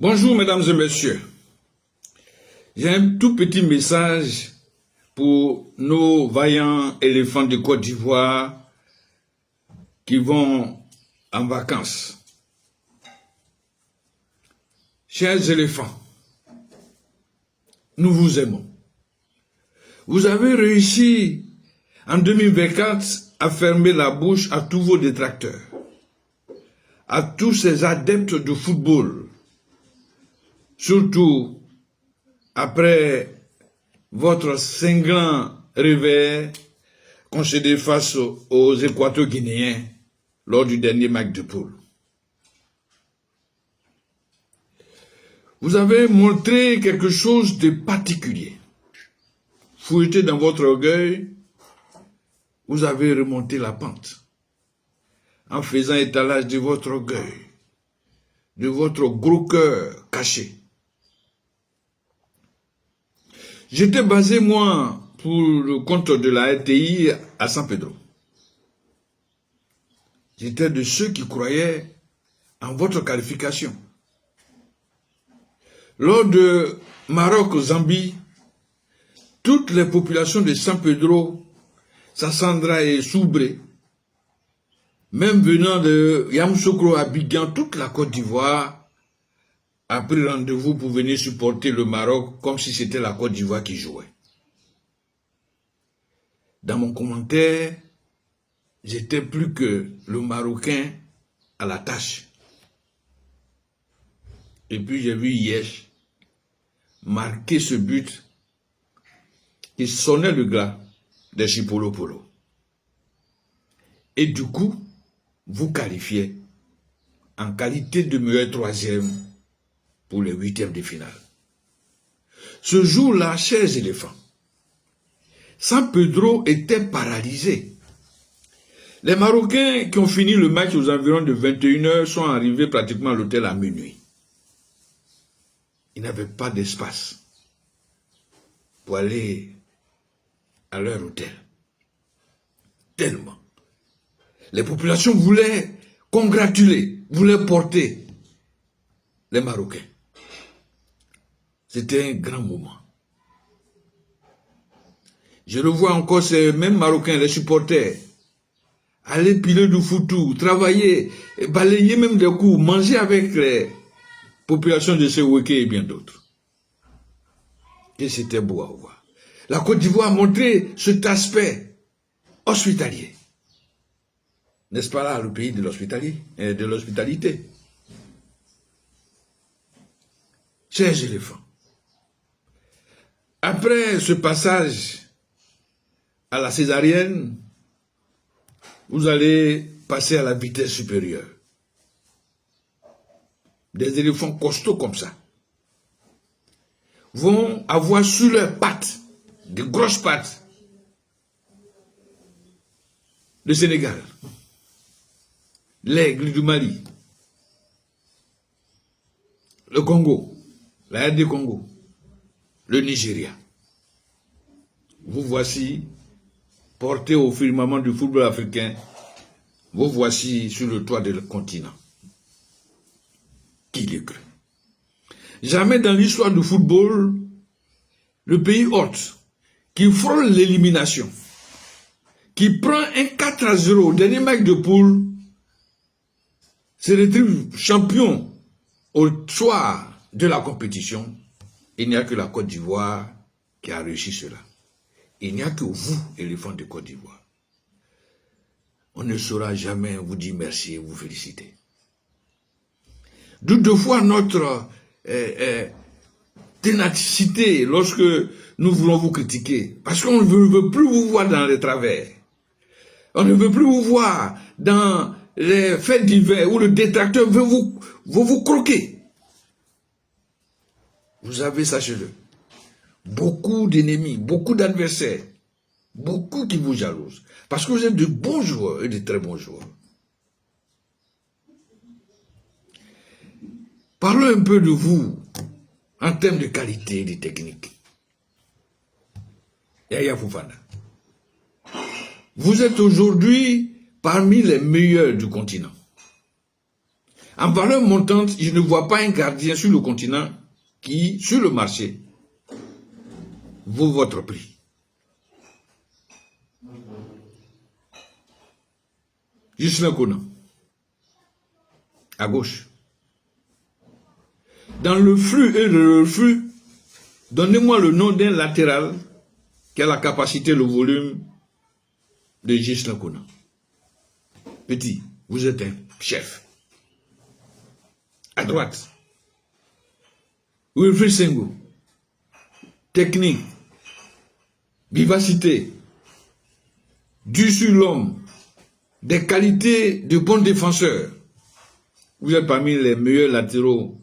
Bonjour mesdames et messieurs. J'ai un tout petit message pour nos vaillants éléphants de Côte d'Ivoire qui vont en vacances. Chers éléphants, nous vous aimons. Vous avez réussi en 2024 à fermer la bouche à tous vos détracteurs, à tous ces adeptes de football, surtout après votre cinglant revers concédé face aux Équato-Guinéens lors du dernier match de poule. Vous avez montré quelque chose de particulier. Fouetté dans votre orgueil, vous avez remonté la pente en faisant étalage de votre orgueil, de votre gros cœur caché. J'étais basé, moi, pour le compte de la RTI à San Pedro. J'étais de ceux qui croyaient en votre qualification. Lors de Maroc-Zambie, toutes les populations de San Pedro, Sassandra et Soubré, même venant de Yamoussoukro, Abidjan, toute la Côte d'Ivoire, a pris rendez-vous pour venir supporter le Maroc comme si c'était la Côte d'Ivoire qui jouait. Dans mon commentaire, j'étais plus que le Marocain à la tâche. Et puis j'ai vu Yesh marquer ce but qui sonnait le glas des Chipolo Polo. Et du coup, vous qualifiez en qualité de meilleur troisième pour les huitièmes de finale. Ce jour-là, chers éléphants, San Pedro était paralysé. Les Marocains qui ont fini le match aux environs de 21h sont arrivés pratiquement à l'hôtel à minuit. Ils n'avaient pas d'espace pour aller à leur hôtel. Tellement. Les populations voulaient congratuler, voulaient porter les Marocains. C'était un grand moment. Je revois encore ces mêmes Marocains, les supporters, aller piler du foutou, travailler, balayer même des coups, manger avec les populations de Seweke et bien d'autres. Et c'était beau à voir. La Côte d'Ivoire a montré cet aspect hospitalier. N'est-ce pas là le pays de l'hospitalité? Chers éléphants, après ce passage à la césarienne, vous allez passer à la vitesse supérieure. Des éléphants costauds comme ça vont avoir sur leurs pattes, des grosses pattes, le Sénégal, l'aigle du Mali, le Congo, la RD Congo, le Nigeria. Vous voici portés au firmament du football africain. Vous voici sur le toit du continent. Qui l'eût cru? Jamais dans l'histoire du football, le pays hôte qui frôle l'élimination, qui prend un 4-0 au dernier match de poule, se retrouve champion au soir de la compétition. Il n'y a que la Côte d'Ivoire qui a réussi cela. Il n'y a que vous, éléphants de Côte d'Ivoire. On ne saura jamais vous dire merci et vous féliciter. Deux fois notre ténacité lorsque nous voulons vous critiquer. Parce qu'on ne veut plus vous voir dans les travers. On ne veut plus vous voir dans les faits divers où le détracteur veut vous croquer. Vous avez, sachez-le, beaucoup d'ennemis, beaucoup d'adversaires, beaucoup qui vous jalousent. Parce que vous êtes de bons joueurs et de très bons joueurs. Parlons un peu de vous en termes de qualité et de technique. Yaya Fofana. Vous êtes aujourd'hui parmi les meilleurs du continent. En valeur montante, je ne vois pas un gardien sur le continent qui, sur le marché, vaut votre prix. Ghislain Kona, à gauche. Dans le flux et le reflux, donnez-moi le nom d'un latéral qui a la capacité, le volume de Ghislain Kona. Petit, vous êtes un chef. À droite, Wilfried Senghor. Technique, vivacité, dur sur l'homme, des qualités de bon défenseur. Vous êtes parmi les meilleurs latéraux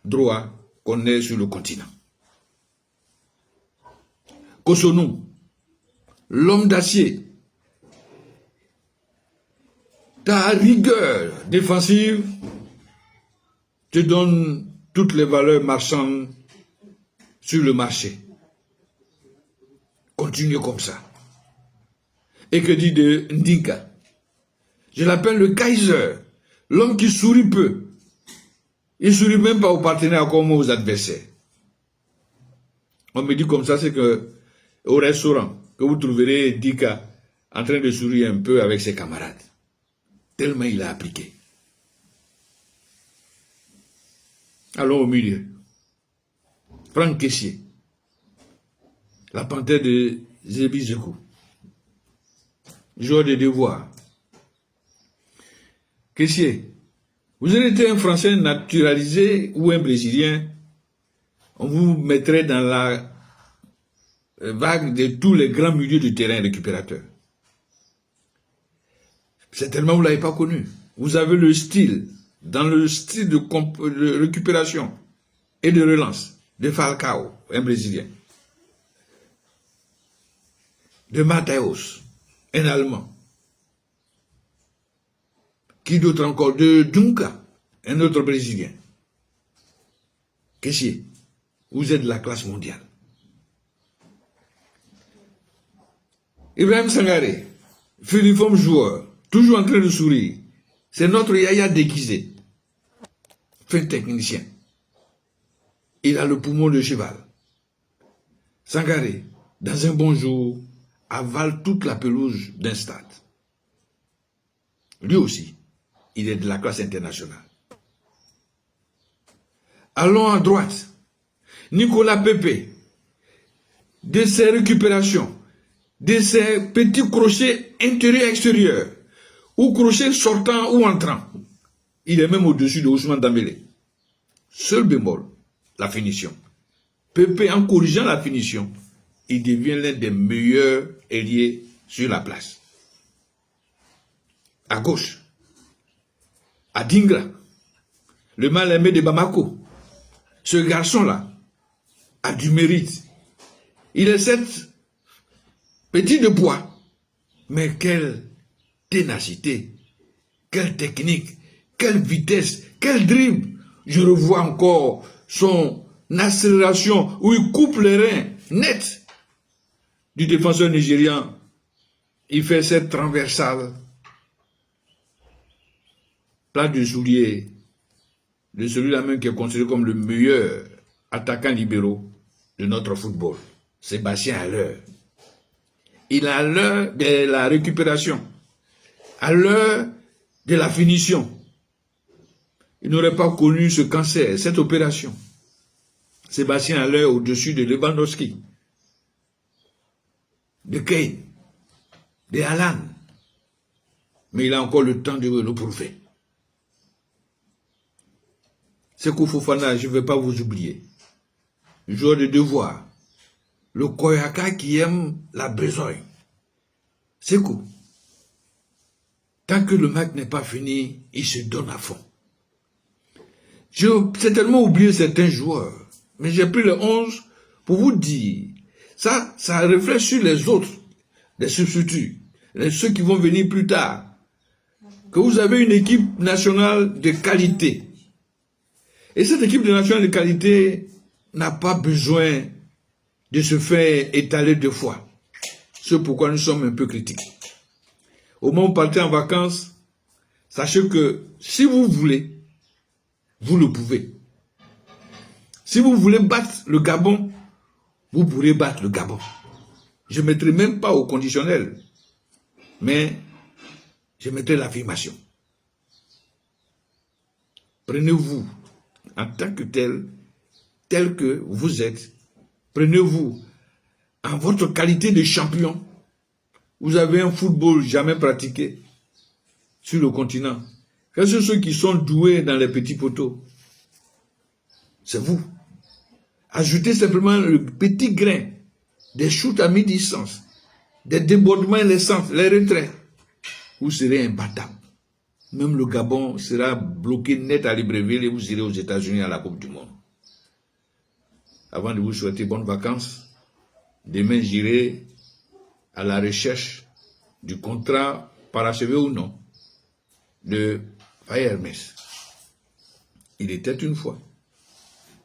droits qu'on ait sur le continent. Cotonou, l'homme d'acier. Ta rigueur défensive te donne toutes les valeurs marchandes sur le marché. Continuez comme ça. Et que dit de Ndinka? Je l'appelle le Kaiser, l'homme qui sourit peu. Il ne sourit même pas aux partenaires comme aux adversaires. On me dit comme ça, c'est que au restaurant, que vous trouverez Ndinka en train de sourire un peu avec ses camarades. Tellement il a appliqué. Allons au milieu. Franck Kessié, la panthère de Zébi Zekou, joueur de devoir. Kessié, vous avez été un Français naturalisé ou un Brésilien, on vous mettrait dans la vague de tous les grands milieux du terrain récupérateurs. Certainement, vous ne l'avez pas connu. Vous avez le style, dans le style de récupération et de relance, de Falcao, un Brésilien, de Mateus, un Allemand, qui d'autre encore, de Dunca, un autre Brésilien. Kessié, vous êtes de la classe mondiale. Ibrahim Sangaré, filiforme joueur, toujours en train de sourire, c'est notre Yaya déguisé, fin technicien. Il a le poumon de cheval. Sangaré, dans un bon jour, avale toute la pelouse d'un stade. Lui aussi, il est de la classe internationale. Allons à droite. Nicolas Pepe, de ses récupérations, de ses petits crochets intérieurs-extérieurs, ou crochets sortants ou entrants, il est même au-dessus de Ousmane Dembélé. Seul bémol, la finition. Pepe, en corrigeant la finition, il devient l'un des meilleurs ailiers sur la place. À gauche, Adingra, le mal-aimé de Bamako. Ce garçon-là a du mérite. Il est certes petit de poids, mais quelle ténacité, quelle technique, quelle vitesse, quel dribble. Je revois encore son accélération où il coupe les reins net du défenseur nigérian. Il fait cette transversale. Plat de soulier de celui-là même qui est considéré comme le meilleur attaquant libéraux de notre football, Sébastien Haller. Il a l'heure de la récupération, à l'heure de la finition. Il n'aurait pas connu ce cancer, cette opération. Sébastien Haller au-dessus de Lewandowski, de Kane, de Haaland. Mais il a encore le temps de le prouver. Sékou Fofana, je ne vais pas vous oublier. Joueur de devoir. Le Koyaka qui aime la besogne. Sékou, tant que le match n'est pas fini, il se donne à fond. J'ai certainement oublié certains joueurs, mais j'ai pris le 11 pour vous dire. Ça reflète sur les autres, les substituts, ceux qui vont venir plus tard. Que vous avez une équipe nationale de qualité. Et cette équipe nationale de qualité n'a pas besoin de se faire étaler deux fois. C'est pourquoi nous sommes un peu critiques. Au moment où on partait en vacances, Sachez que si vous voulez, vous le pouvez. Si vous voulez battre le Gabon, vous pourrez battre le Gabon. Je ne mettrai même pas au conditionnel, mais je mettrai l'affirmation. Prenez-vous en tant que tel que vous êtes. Prenez-vous en votre qualité de champion. Vous avez un football jamais pratiqué sur le continent. Quels sont ceux qui sont doués dans les petits poteaux? C'est vous. Ajoutez simplement le petit grain des shoots à mi-distance, des débordements et les centres, les retraits. Vous serez imbattable. Même le Gabon sera bloqué net à Libreville et vous irez aux États-Unis à la Coupe du Monde. Avant de vous souhaiter bonnes vacances, demain j'irai à la recherche du contrat parachevé ou non de Faye Hermès. Il était une fois,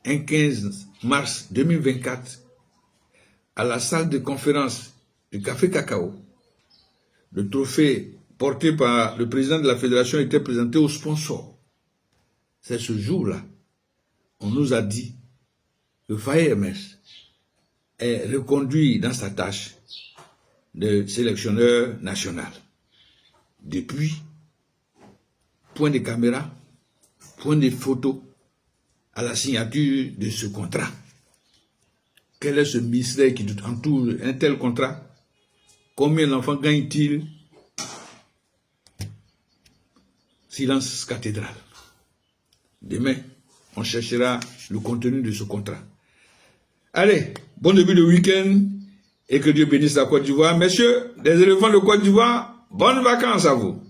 un 15 mars 2024, à la salle de conférence du Café Cacao, le trophée porté par le président de la fédération était présenté aux sponsors. C'est ce jour-là, on nous a dit que Faye Hermès est reconduit dans sa tâche de sélectionneur national. Depuis, point de caméra, point de photo à la signature de ce contrat. Quel est ce mystère qui entoure un tel contrat? Combien d'enfants gagne-t-il? Silence cathédrale. Demain, on cherchera le contenu de ce contrat. Allez, bon début de week-end et que Dieu bénisse la Côte d'Ivoire. Messieurs, les éléphants de Côte d'Ivoire, bonnes vacances à vous.